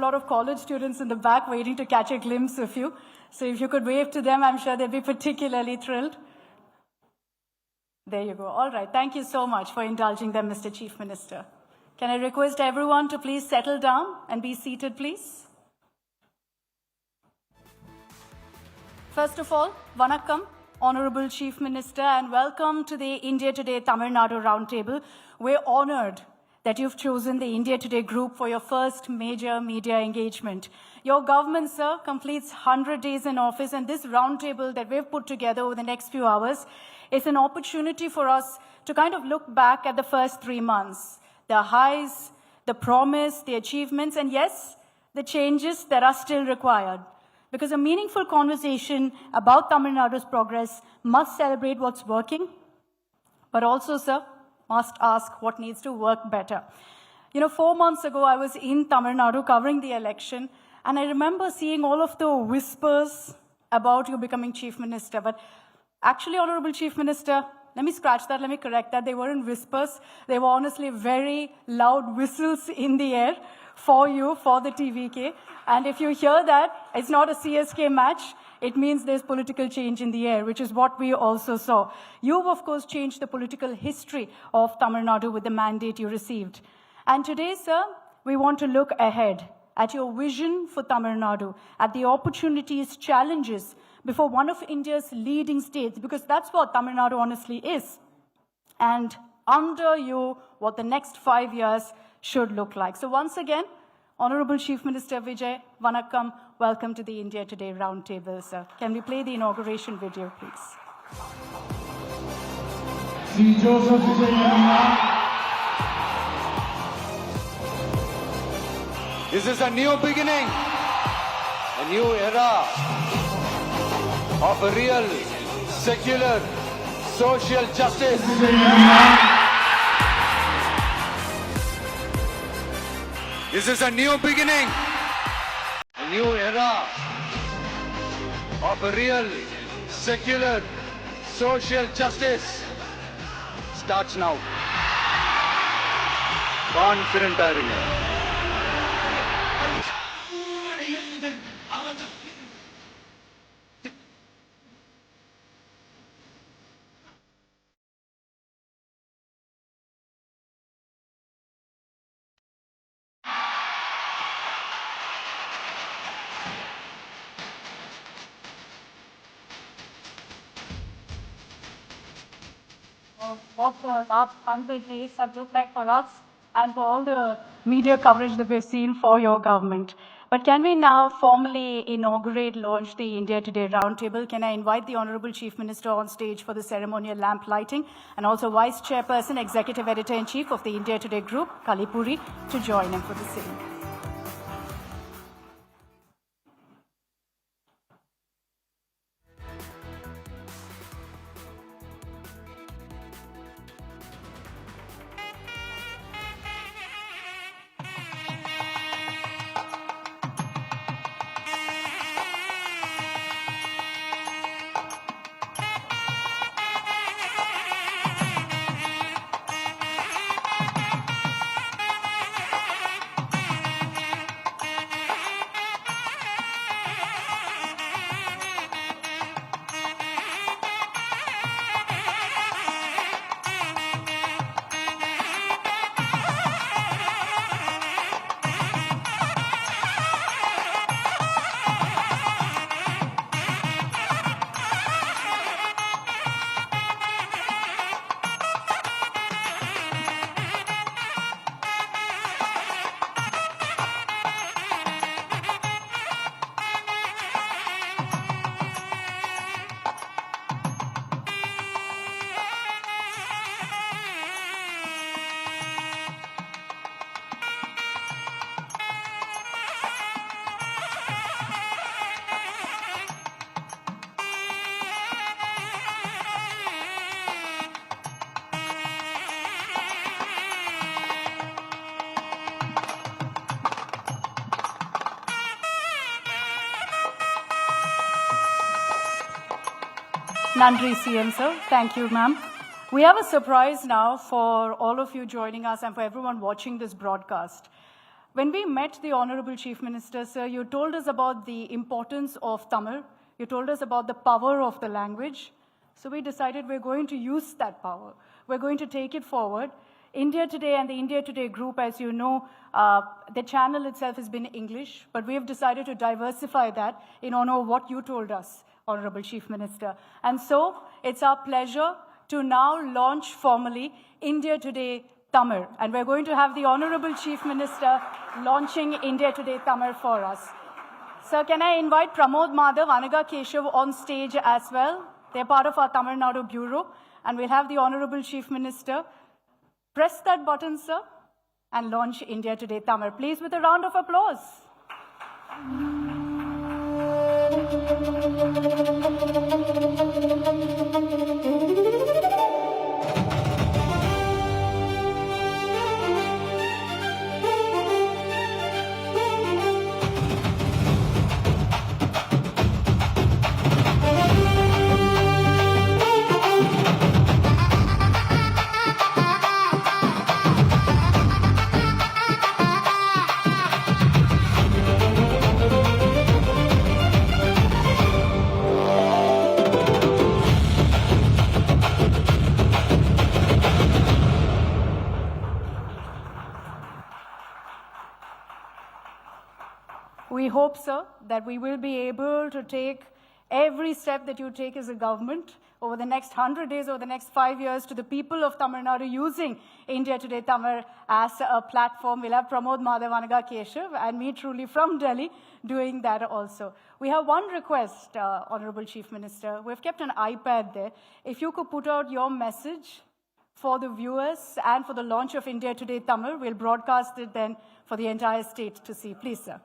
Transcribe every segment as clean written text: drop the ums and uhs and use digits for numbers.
lot of college students in the back waiting to catch a glimpse of you. So if you could wave to them, I'm sure they'd be particularly thrilled. There you go. All right. Thank you so much for indulging them, Mr. Chief Minister. Can I request everyone to please settle down and be seated, please? First of all, Vanakkam, Honorable Chief Minister, and welcome to the India Today Tamil Nadu Roundtable. We're honored that you've chosen the India Today group for your first major media engagement. Your government, sir, completes 100 days in office, and this roundtable that we've put together over the next few hours is an opportunity for us to kind of look back at the first 3 months, the highs, the promise, the achievements, and yes, the changes that are still required. Because a meaningful conversation about Tamil Nadu's progress must celebrate what's working, but also, sir, must ask what needs to work better. 4 months ago, I was in Tamil Nadu covering the election, and I remember seeing all of the whispers about you becoming Chief Minister. But actually, Honorable Chief Minister, let me scratch that, let me correct that. They weren't whispers. They were honestly very loud whistles in the air for you, for the TVK. And if you hear that, it's not a CSK match. It means there's political change in the air, which is what we also saw. You've, of course, changed the political history of Tamil Nadu with the mandate you received. And today, sir, we want to look ahead at your vision for Tamil Nadu, at the opportunities, challenges before one of India's leading states, because that's what Tamil Nadu honestly is. And under you, what the next 5 years should look like. So once again, Honorable Chief Minister Vijay, Vanakkam, welcome to the India Today Roundtable, sir. Can we play the inauguration video, please? Sri Joseph Vijay. This is a new beginning, a new era of a real, secular, social justice. This is a new beginning, a new era of a real, secular, social justice. Starts now. Confident arena. What the last 100 days have looked like for us and for all the media coverage that we've seen for your government. But can we now formally launch the India Today Roundtable? Can I invite the Honorable Chief Minister on stage for the ceremonial lamp lighting, and also Vice Chairperson, Executive Editor-in-Chief of the India Today Group, Kalipuri, to join him for the same. Nandri CM, sir. Thank you, ma'am. We have a surprise now for all of you joining us and for everyone watching this broadcast. When we met the Honorable Chief Minister, sir, you told us about the importance of Tamil. You told us about the power of the language. So we decided we're going to use that power. We're going to take it forward. India Today and the India Today group, as you know, the channel itself has been English, but we have decided to diversify that in honor of what you told us, Honorable Chief Minister. And so it's our pleasure to now launch formally India Today Tamil. And we're going to have the Honorable Chief Minister launching India Today Tamil for us. Sir, can I invite Pramod Madhav, Anaga Keshav on stage as well? They're part of our Tamil Nadu Bureau. And we'll have the Honorable Chief Minister press that button, sir, and launch India Today Tamil. Please, with a round of applause. We hope, sir, that we will be able to take every step that you take as a government over the next 100 days, over the next 5 years, to the people of Tamil Nadu using India Today Tamil as a platform. We'll have Pramod Madhav, Anaga Keshav, and me truly from Delhi doing that also. We have one request, Honorable Chief Minister. We've kept an iPad there. If you could put out your message for the viewers and for the launch of India Today Tamil, we'll broadcast it then for the entire state to see. Please, sir.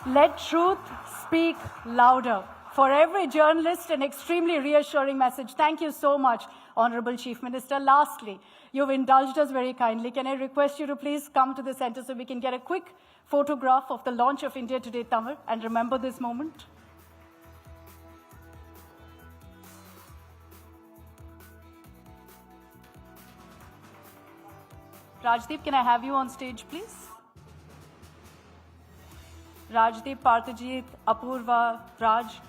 Let truth speak louder. For every journalist, an extremely reassuring message. Thank you so much, Honorable Chief Minister. Lastly, you've indulged us very kindly. Can I request you to please come to the center so we can get a quick photograph of the launch of India Today Tamil and remember this moment? Rajdeep, can I have you on stage, please? Rajdeep, Parthajit, Apurva, Raj.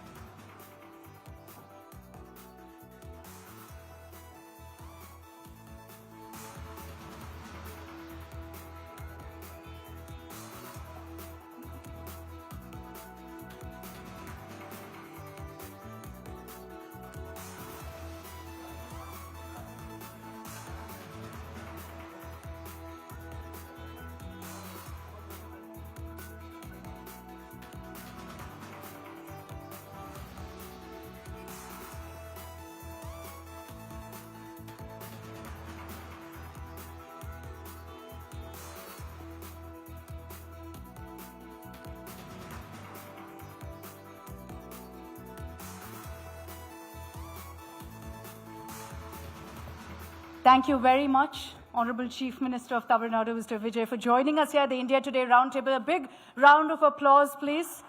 Thank you very much, Honorable Chief Minister of Tamil Nadu, Mr. Vijay, for joining us here at the India Today Roundtable. A big round of applause, please.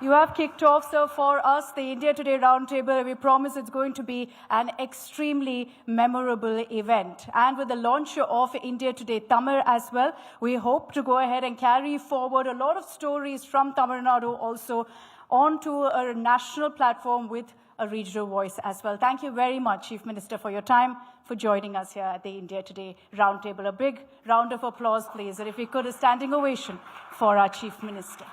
You have kicked off, sir, for us, the India Today Roundtable. We promise it's going to be an extremely memorable event. And with the launch of India Today Tamil as well, we hope to go ahead and carry forward a lot of stories from Tamil Nadu also onto a national platform with a regional voice as well. Thank you very much, Chief Minister, for your time, for joining us here at the India Today Roundtable. A big round of applause, please. And if we could, a standing ovation for our Chief Minister.